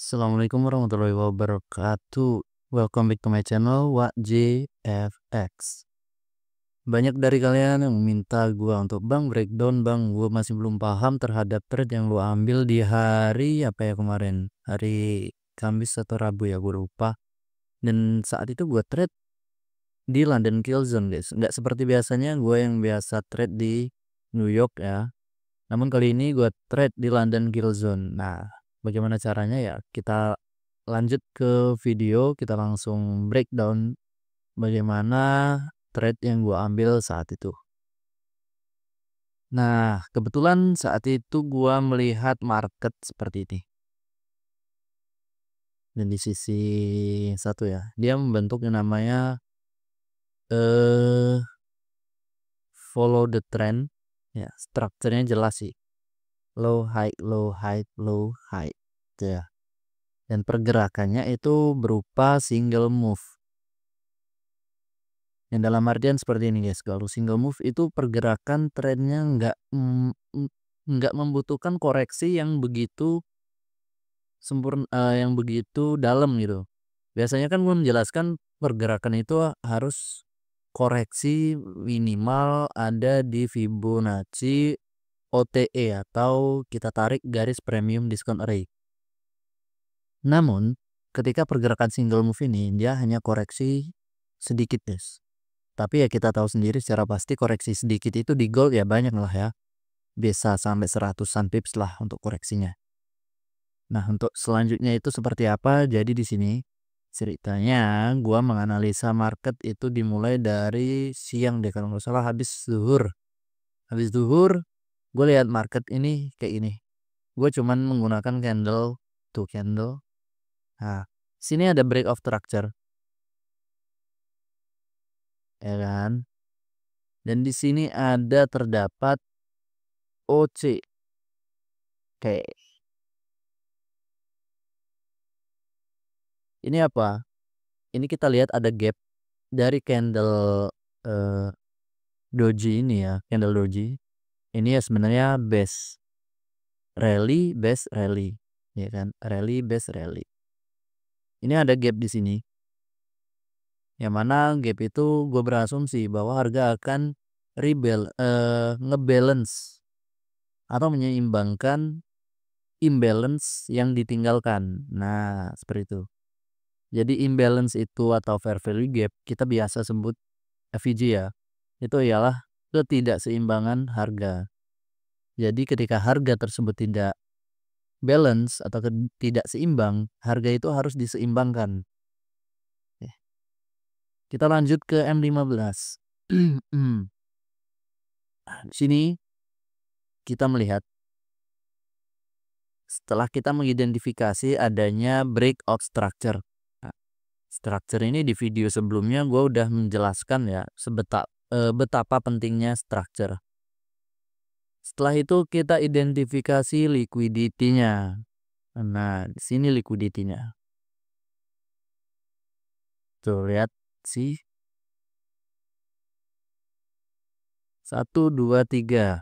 Assalamualaikum warahmatullahi wabarakatuh. Welcome back to my channel WJFX. Banyak dari kalian yang meminta gua untuk bang breakdown bang, gua masih belum paham terhadap trade yang gua ambil di hari apa ya kemarin, hari Kamis atau Rabu ya, gua lupa. Dan saat itu gua trade di London Kill Zone guys, nggak seperti biasanya gua yang biasa trade di New York ya. Namun kali ini gua trade di London Kill Zone. Nah, bagaimana caranya ya? Kita lanjut ke video, kita langsung breakdown bagaimana trade yang gua ambil saat itu. Nah, kebetulan saat itu gua melihat market seperti ini. Dan di sisi satu ya, dia membentuk yang namanya follow the trend. Ya, strukturnya jelas sih. Low high, low high, low high. Gitu ya. Dan pergerakannya itu berupa single move. Yang dalam artian seperti ini guys, kalau single move itu pergerakan trennya nggak membutuhkan koreksi yang begitu sempurna, yang begitu dalam gitu. Biasanya kan gue menjelaskan pergerakan itu harus koreksi minimal ada di Fibonacci OTE atau kita tarik garis premium discount array. Namun ketika pergerakan single move ini dia hanya koreksi sedikit guys. Tapi ya kita tahu sendiri secara pasti koreksi sedikit itu di gold ya banyak lah ya. Bisa sampai 100-an pips lah untuk koreksinya. Nah, untuk selanjutnya itu seperti apa? Jadi di sini ceritanya gua menganalisa market itu dimulai dari siang deh kalau nggak salah, habis zuhur. Habis zuhur gue lihat market ini kayak ini. Gue cuman menggunakan candle, tuh candle. Nah, sini ada break of structure. Ya kan? Dan di sini ada terdapat OC. Oke. Ini apa? Ini kita lihat ada gap dari candle doji ini ya, candle doji. Ini ya sebenarnya base rally, ya kan? Rally, base rally. Ini ada gap di sini. Yang mana gap itu gue berasumsi bahwa harga akan ngebalance atau menyeimbangkan imbalance yang ditinggalkan. Nah, seperti itu. Jadi imbalance itu atau fair value gap kita biasa sebut FVG ya. Itu ialah ketidakseimbangan harga. Jadi ketika harga tersebut tidak balance atau tidak seimbang, harga itu harus diseimbangkan. Kita lanjut ke M15. Di sini kita melihat setelah kita mengidentifikasi adanya breakout structure. Nah, structure ini di video sebelumnya gue udah menjelaskan ya betapa pentingnya structure. Setelah itu kita identifikasi liquidity-nya. Nah, di sini liquidity-nya. Tuh, lihat sih. 1, 2, 3.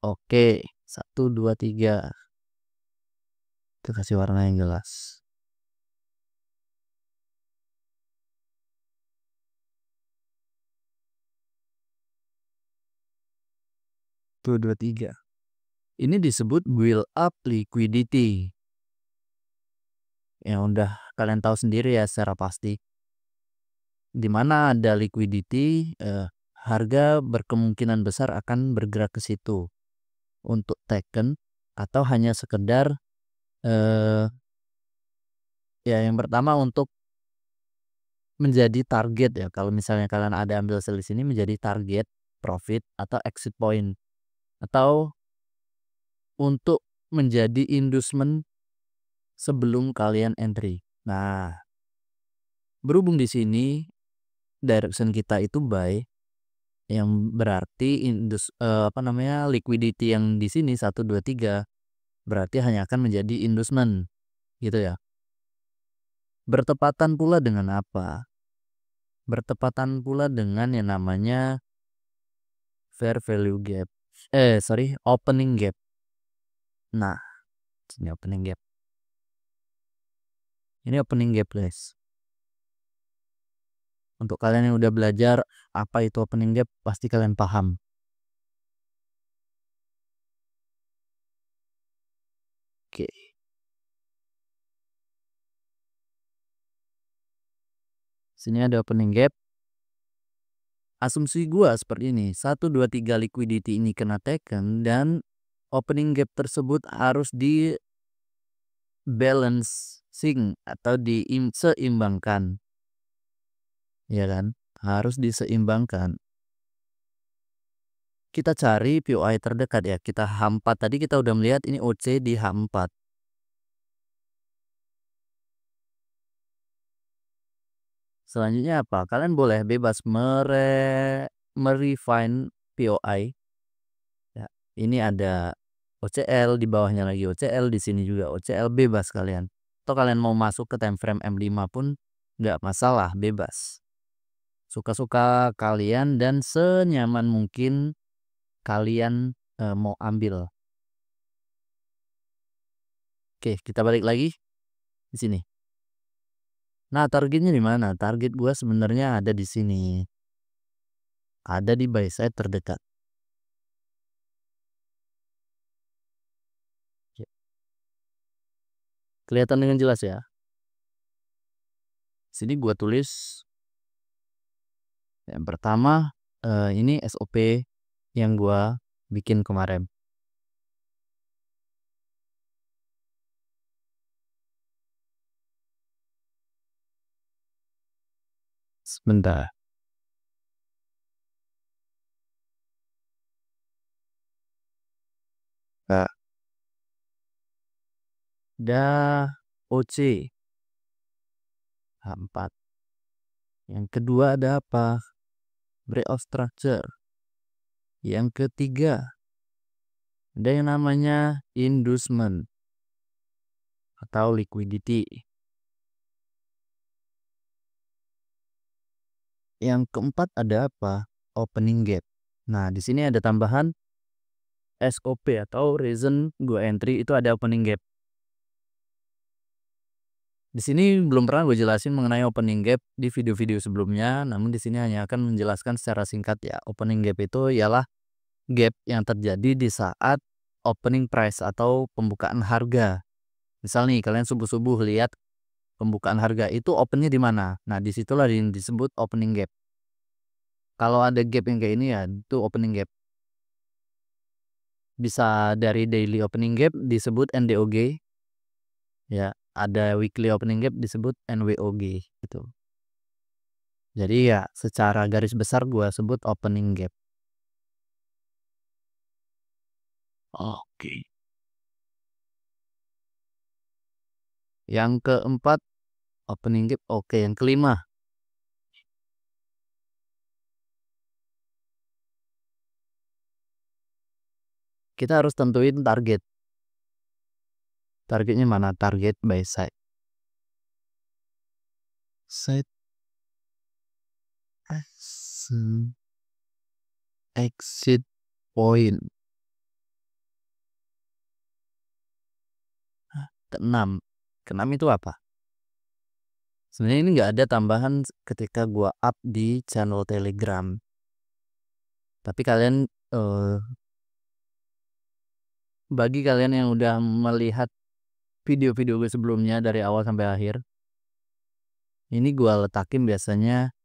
Oke, 1, 2, 3. Kita kasih warna yang jelas. 1, 2, 3. Ini disebut build up liquidity. Ya udah kalian tahu sendiri ya secara pasti. Di mana ada liquidity, harga berkemungkinan besar akan bergerak ke situ untuk taken atau hanya sekedar ya yang pertama untuk menjadi target ya. Kalau misalnya kalian ada ambil sell di sini menjadi target profit atau exit point atau untuk menjadi inducement sebelum kalian entry. Nah, berhubung di sini direction kita itu buy, yang berarti liquidity yang di sini 1, 2, 3 berarti hanya akan menjadi inducement gitu ya. Bertepatan pula dengan apa? bertepatan pula dengan yang namanya fair value gap. Opening gap. Nah, ini opening gap. Ini opening gap, guys. Untuk kalian yang udah belajar apa itu opening gap, pasti kalian paham. Oke. Sini ada opening gap. Asumsi gua seperti ini. 1, 2, 3 liquidity ini kena taken dan opening gap tersebut harus di balancing atau diseimbangkan. Ya kan? Harus diseimbangkan. Kita cari POI terdekat ya. Kita H4 tadi kita udah melihat ini OC di H4. Selanjutnya apa? Kalian boleh bebas merefine POI. Ya, ini ada OCL, di bawahnya lagi OCL, di sini juga OCL, bebas kalian. Atau kalian mau masuk ke time frame M5 pun nggak masalah, bebas. Suka-suka kalian dan senyaman mungkin kalian mau ambil. Oke, kita balik lagi di sini. Nah, targetnya di mana? Target gua sebenarnya ada di sini. Ada di buy side terdekat. Kelihatan dengan jelas ya. Sini gua tulis yang pertama ini SOP yang gua bikin kemarin. Sebentar. Nah, ada OC H4. Yang kedua ada apa? Breakout structure. Yang ketiga ada yang namanya inducement atau liquidity. Yang keempat ada apa? Opening gap. Nah, di sini ada tambahan SOP atau reason gue entry, itu ada opening gap. Di sini belum pernah gue jelasin mengenai opening gap di video-video sebelumnya, namun di sini hanya akan menjelaskan secara singkat ya. Opening gap itu ialah gap yang terjadi di saat opening price atau pembukaan harga. Misal nih kalian subuh-subuh lihat pembukaan harga itu opennya di mana. Nah, disitulah yang disebut opening gap. Kalau ada gap yang kayak ini ya, itu opening gap. Bisa dari daily opening gap disebut NDOG. Ya, ada weekly opening gap disebut NWOG gitu. Jadi ya secara garis besar gua sebut opening gap. Oke. Yang keempat opening gap. Oke, yang kelima. Kita harus tentuin target. Targetnya mana? Target buy side. Side exit point. Keenam. Keenam itu apa? Sebenarnya ini nggak ada tambahan ketika gua up di channel Telegram. Tapi kalian bagi kalian yang udah melihat video-video gue sebelumnya dari awal sampai akhir, ini gua letakin biasanya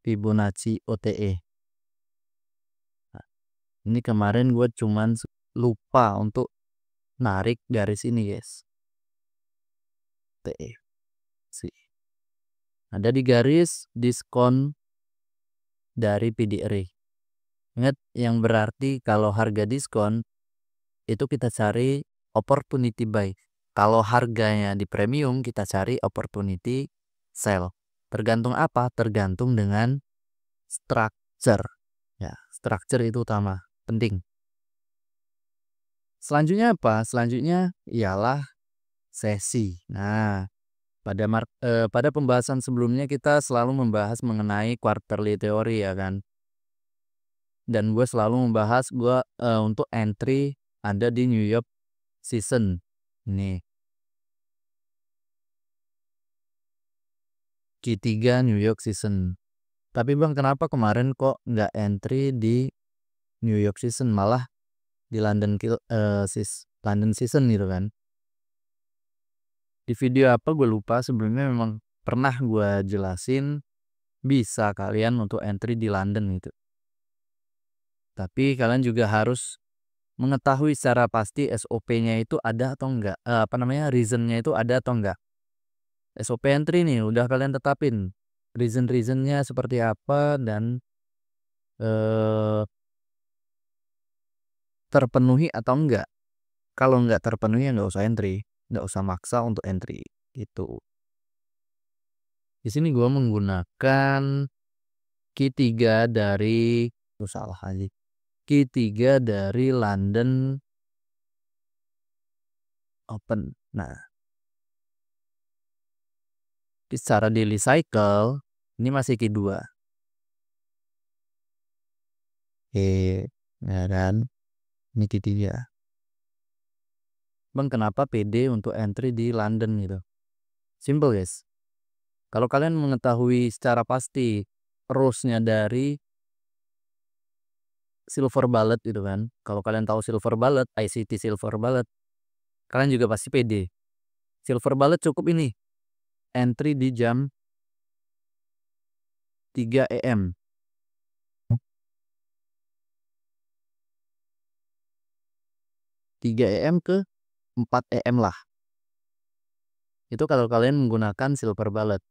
Fibonacci OTE. Nah, ini kemarin gue cuman lupa untuk narik garis ini, guys. OTE. Ada di garis diskon dari PDR. Ingat, yang berarti kalau harga diskon itu kita cari opportunity buy. Kalau harganya di premium kita cari opportunity sell. Tergantung apa? Tergantung dengan structure. Ya, structure itu utama, penting. Selanjutnya apa? Selanjutnya ialah sesi. Nah, Pada pembahasan sebelumnya kita selalu membahas mengenai quarterly theory ya kan. Dan gue selalu membahas untuk entry ada di New York season. Nih. Q3 New York season. Tapi Bang, kenapa kemarin kok nggak entry di New York season, malah di London season gitu kan? Di video apa gue lupa, sebelumnya memang pernah gue jelasin bisa kalian untuk entry di London gitu. Tapi kalian juga harus mengetahui secara pasti SOP-nya itu ada atau enggak, reason-nya itu ada atau enggak. SOP entry nih udah kalian tetapin reason-reasonnya seperti apa dan terpenuhi atau enggak. Kalau enggak terpenuhi ya nggak usah entry, nggak usah maksa untuk entry gitu. Di sini gue menggunakan Q3 dari Q3 dari London Open. Nah, secara daily cycle ini masih Q2. Ya kan? Ini Q3. Bang, kenapa PD untuk entry di London gitu? Simple guys. Kalau kalian mengetahui secara pasti rules-nya dari silver bullet gitu kan. Kalau kalian tahu silver bullet, ICT silver bullet, kalian juga pasti PD. Silver bullet cukup ini. Entry di jam 3 AM. 3 AM ke 4 AM lah. Itu kalau kalian menggunakan silver bullet.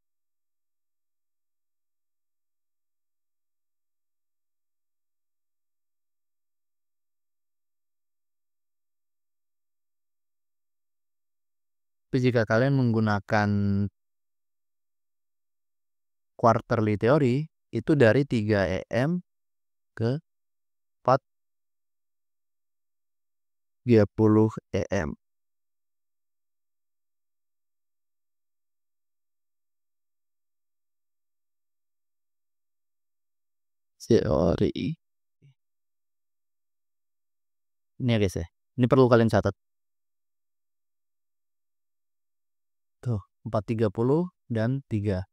Tapi jika kalian menggunakan quarterly theory, itu dari 3 AM ke 4:30 AM. Teori. Ini ya guys ya. Ini perlu kalian catat. Tuh, 4:30 dan 3.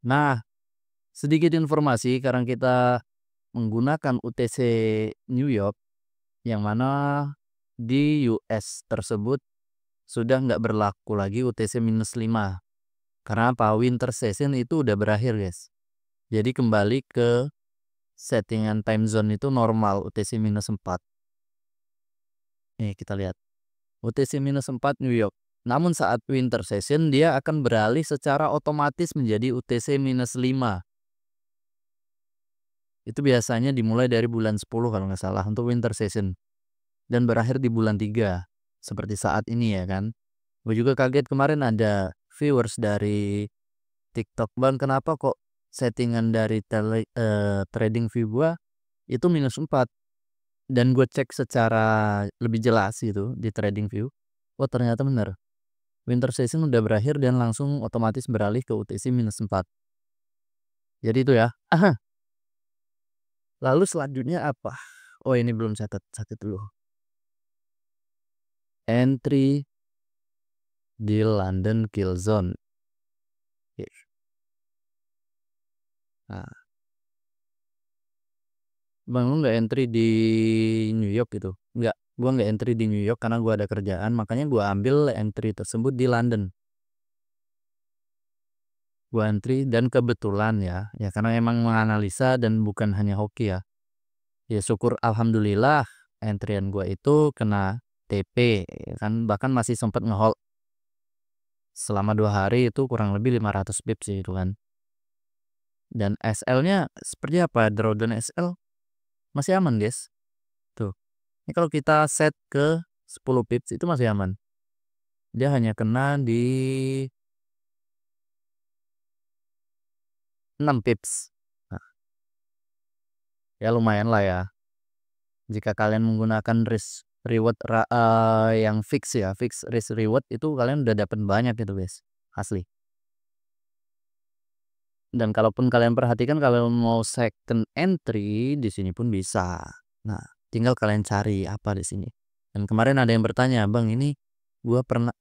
Nah, sedikit informasi karena kita menggunakan UTC New York, yang mana di US tersebut sudah nggak berlaku lagi UTC -5. Karena apa? Winter session itu udah berakhir guys. Jadi kembali ke settingan time zone itu normal UTC -4. Nih kita lihat. UTC -4 New York. Namun saat winter session dia akan beralih secara otomatis menjadi UTC -5. Itu biasanya dimulai dari bulan 10 kalau nggak salah untuk winter session. Dan berakhir di bulan 3. Seperti saat ini ya kan. Gue juga kaget kemarin ada viewers dari TikTok, Bang, kenapa kok settingan dari trading view gue itu -4. Dan gue cek secara lebih jelas gitu di trading view. Oh ternyata benar. Winter session udah berakhir dan langsung otomatis beralih ke UTC -4. Jadi itu ya. Lalu selanjutnya apa? Oh ini belum catat dulu. Entry di London Kill Zone. Nah, Bang, lu nggak entry di New York gitu? Nggak, gua nggak entry di New York karena gua ada kerjaan, makanya gua ambil entry tersebut di London. Gua entry dan kebetulan ya karena emang menganalisa dan bukan hanya hoki ya. Ya syukur alhamdulillah entryan gua itu kena TP kan, bahkan masih sempat ngehold selama 2 hari itu kurang lebih 500 pips sih itu kan. Dan SL-nya seperti apa? Drawdown SL masih aman, guys. Tuh. Ini kalau kita set ke 10 pips itu masih aman. Dia hanya kena di 6 pips. Nah, ya lumayan lah ya. Jika kalian menggunakan risk reward yang fix ya, fix risk reward itu kalian udah dapat banyak gitu, guys. asli. Dan kalaupun kalian perhatikan kalau mau second entry di sini pun bisa. Nah, tinggal kalian cari apa di sini. Dan kemarin ada yang bertanya, "Bang, ini gua pernah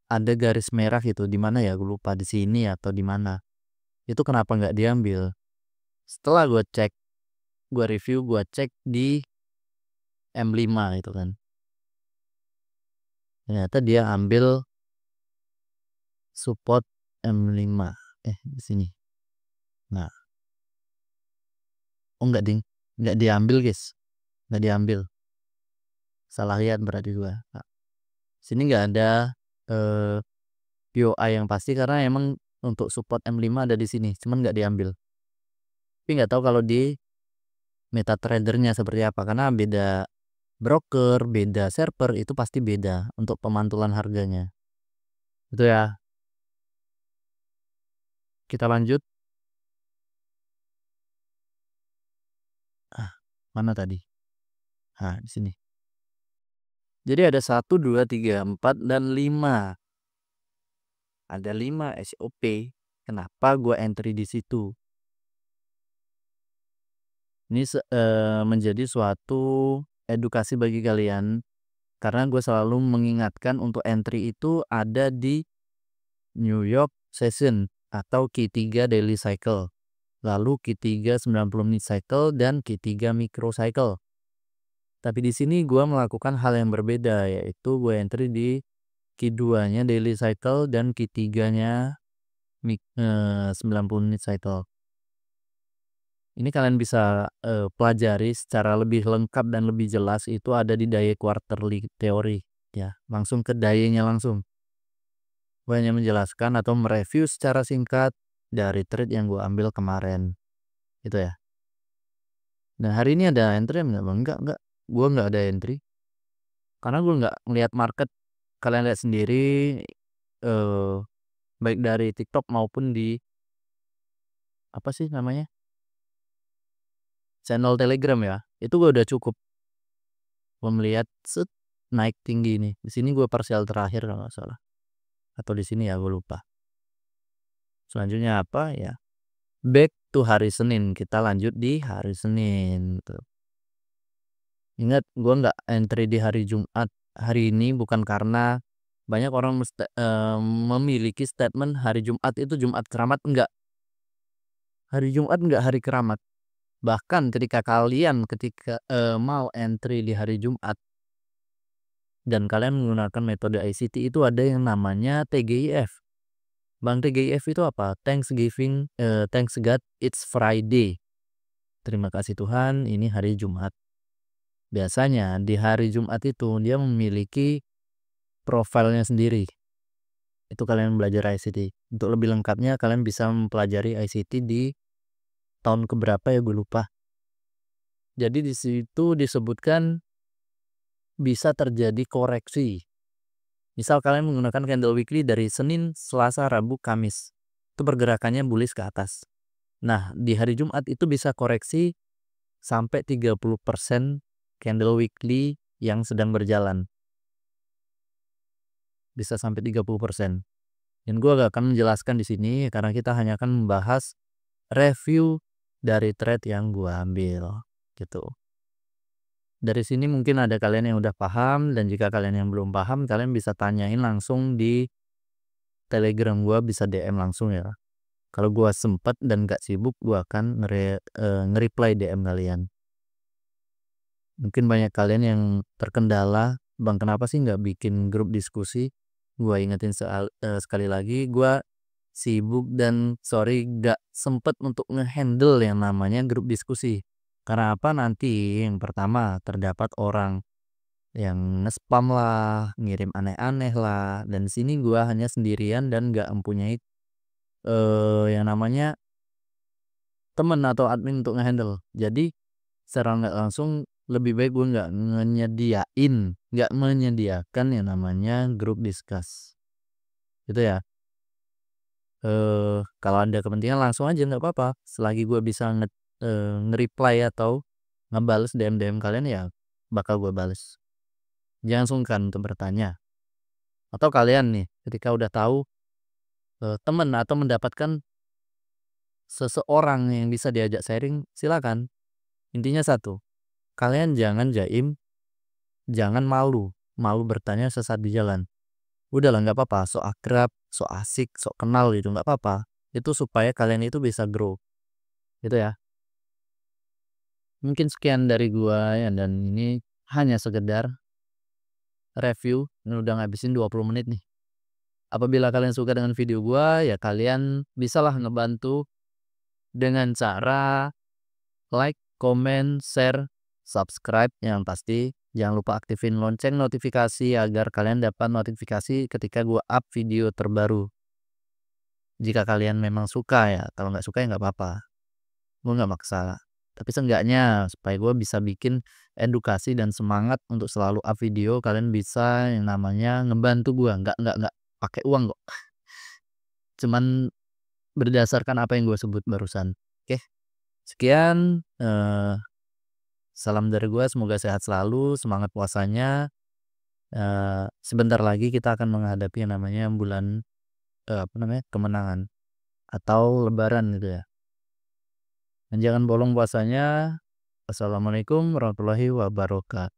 ada garis merah gitu di mana ya? Gue lupa di sini atau di mana. Itu kenapa nggak diambil?" Setelah gue cek, gue review, gue cek di M5 itu kan. Ternyata dia ambil support M5. Di sini. Nah, oh enggak ding, enggak diambil guys, enggak diambil. Salah lihat berarti gua. Nah, sini enggak ada POI yang pasti karena emang untuk support M5 ada di sini, cuman enggak diambil. Tapi enggak tahu kalau di MetaTrader-nya seperti apa karena beda broker, beda server itu pasti beda untuk pemantulan harganya. Itu ya. Kita lanjut. Mana tadi? Nah, di sini. Jadi ada 1, 2, 3, 4 dan 5. Ada 5 SOP. Kenapa gua entry di situ? Ini menjadi suatu edukasi bagi kalian karena gue selalu mengingatkan untuk entry itu ada di New York Session atau Q3 Daily Cycle, lalu Q3 90 menit cycle dan Q3 micro cycle. Tapi di sini gue melakukan hal yang berbeda, yaitu gue entry di Q2-nya Daily Cycle dan Q3-nya 90 menit cycle. Ini kalian bisa pelajari secara lebih lengkap dan lebih jelas itu ada di Day Quarterly Theory ya. Langsung ke day-nya langsung. Gue hanya menjelaskan atau mereview secara singkat dari trade yang gue ambil kemarin. Itu ya. Nah, hari ini ada entry enggak, Bang? Enggak. Gue enggak ada entry. Karena gue enggak ngelihat market. Kalian lihat sendiri baik dari TikTok maupun di apa sih namanya? Channel Telegram ya. Itu gue udah cukup. Gue melihat naik tinggi nih. Di sini gue parsial terakhir kalau nggak salah. Atau di sini ya gue lupa. Selanjutnya apa ya? Back to hari Senin. Kita lanjut di hari Senin. Tuh. Ingat gue nggak entry di hari Jumat. Hari ini bukan karena banyak orang memiliki statement hari Jumat itu Jumat keramat. Enggak. Hari Jumat enggak hari keramat. Bahkan ketika mau entry di hari Jumat dan kalian menggunakan metode ICT itu ada yang namanya TGIF. Bang, TGIF itu apa? Thanks God it's Friday. Terima kasih Tuhan ini hari Jumat. Biasanya di hari Jumat itu dia memiliki profilnya sendiri. Itu kalian belajar ICT. Untuk lebih lengkapnya kalian bisa mempelajari ICT di tahun keberapa ya gue lupa. Jadi di situ disebutkan bisa terjadi koreksi. Misal kalian menggunakan candle weekly dari Senin, Selasa, Rabu, Kamis. Itu pergerakannya bullish ke atas. Nah, di hari Jumat itu bisa koreksi sampai 30% candle weekly yang sedang berjalan. Bisa sampai 30%. Dan gue gak akan menjelaskan di sini karena kita hanya akan membahas review dari trade yang gue ambil gitu. Dari sini mungkin ada kalian yang udah paham dan jika kalian yang belum paham kalian bisa tanyain langsung di Telegram gue, bisa DM langsung ya. Kalau gue sempet dan gak sibuk gue akan nge-reply DM kalian. Mungkin banyak kalian yang terkendala, Bang kenapa sih nggak bikin grup diskusi? Gue ingetin sekali lagi, gue sibuk dan sorry gak sempet untuk ngehandle yang namanya grup diskusi. Karena apa? Nanti yang pertama terdapat orang yang nge-spam lah, ngirim aneh-aneh lah, dan sini gue hanya sendirian dan gak mempunyai yang namanya temen atau admin untuk ngehandle. Jadi secara nggak langsung lebih baik gue nggak menyediakan yang namanya grup discuss gitu ya. Kalau ada kepentingan langsung aja nggak apa-apa, selagi gue bisa nge-reply atau ngebales DM kalian ya bakal gue bales. Jangan sungkan untuk bertanya. Atau kalian nih Ketika udah tahu, temen atau mendapatkan seseorang yang bisa diajak sharing, silakan. Intinya satu, kalian jangan jaim, jangan malu, malu bertanya sesat di jalan. Udahlah nggak apa-apa, sok akrab, sok asik, sok kenal gitu, nggak apa-apa. Itu supaya kalian itu bisa grow, gitu ya. Mungkin sekian dari gua ya, dan ini hanya sekedar review, ini udah ngabisin 20 menit nih. Apabila kalian suka dengan video gua, ya kalian bisalah ngebantu dengan cara like, comment, share, subscribe, yang pasti jangan lupa aktifin lonceng notifikasi agar kalian dapat notifikasi ketika gua up video terbaru. Jika kalian memang suka ya, kalau nggak suka ya nggak apa-apa, gua nggak maksa. Tapi seenggaknya supaya gua bisa bikin edukasi dan semangat untuk selalu up video, kalian bisa yang namanya ngebantu gua, nggak pakai uang kok. Cuman berdasarkan apa yang gue sebut barusan. Oke, sekian, salam dari gue, semoga sehat selalu, semangat puasanya. Sebentar lagi kita akan menghadapi yang namanya bulan, apa namanya, kemenangan atau lebaran gitu ya. Dan jangan bolong puasanya. Wassalamualaikum warahmatullahi wabarakatuh.